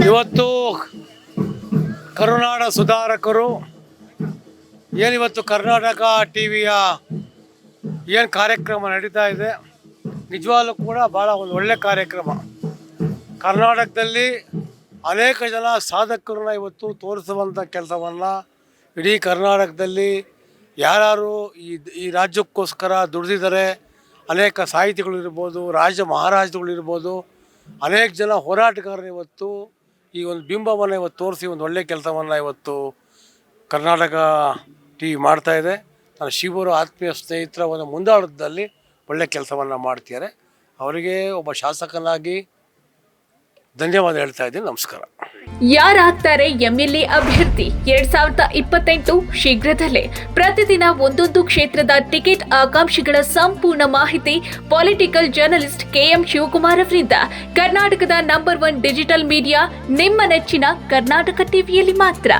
ಇವತ್ತು ಕರುನಾಡ ಸುಧಾರಕರು ಏನಿವತ್ತು ಕರ್ನಾಟಕ ಟಿವಿಯ ಏನು ಕಾರ್ಯಕ್ರಮ ನಡೀತಾ ಇದೆ, ನಿಜವಾಗ್ಲೂ ಕೂಡ ಭಾಳ ಒಂದು ಒಳ್ಳೆ ಕಾರ್ಯಕ್ರಮ. ಕರ್ನಾಟಕದಲ್ಲಿ ಅನೇಕ ಜನ ಸಾಧಕರನ್ನ ಇವತ್ತು ತೋರಿಸುವಂಥ ಕೆಲಸವನ್ನು ಇಡೀ ಕರ್ನಾಟಕದಲ್ಲಿ ಯಾರು ಈ ರಾಜ್ಯಕ್ಕೋಸ್ಕರ ದುಡಿದಿದ್ದಾರೆ, ಅನೇಕ ಸಾಹಿತಿಗಳಿರ್ಬೋದು, ಮಹಾರಾಜರುಗಳಿರ್ಬೋದು, ಅನೇಕ ಜನ ಹೋರಾಟಗಾರರು ಇವತ್ತು ಈ ಒಂದು ಬಿಂಬವನ್ನು ಇವತ್ತು ತೋರಿಸಿ ಒಂದು ಒಳ್ಳೆಯ ಕೆಲಸವನ್ನು ಇವತ್ತು ಕರ್ನಾಟಕ ಟಿವಿ ಮಾಡ್ತಾಯಿದೆ. ನಾನು ಶಿವರು ಆತ್ಮೀಯ ಸ್ನೇಹಿತರ ಒಂದು ಮುಂದಾಳತ್ವದಲ್ಲಿ ಒಳ್ಳೆಯ ಕೆಲಸವನ್ನು ಮಾಡ್ತಿದ್ದಾರೆ. ಅವರಿಗೆ ಒಬ್ಬ ಶಾಸಕನಾಗಿ ಧನ್ಯವಾದ ಹೇಳ್ತಾ ಇದ್ದೀನಿ. ನಮಸ್ಕಾರ. ಯಾರಾಗ್ತಾರೆ ಎಂಎಲ್ಎ ಅಭ್ಯರ್ಥಿ 2028 ಶೀಘ್ರದಲ್ಲೇ. ಪ್ರತಿದಿನ ಒಂದೊಂದು ಕ್ಷೇತ್ರದ ಟಿಕೆಟ್ ಆಕಾಂಕ್ಷಿಗಳ ಸಂಪೂರ್ಣ ಮಾಹಿತಿ ಪೊಲಿಟಿಕಲ್ ಜರ್ನಲಿಸ್ಟ್ KM ಶಿವಕುಮಾರ್ ಅವರಿಂದ. ಕರ್ನಾಟಕದ ನಂಬರ್ 1 ಡಿಜಿಟಲ್ ಮೀಡಿಯಾ ನಿಮ್ಮ ನೆಚ್ಚಿನ ಕರ್ನಾಟಕ ಟಿವಿಯಲ್ಲಿ ಮಾತ್ರ.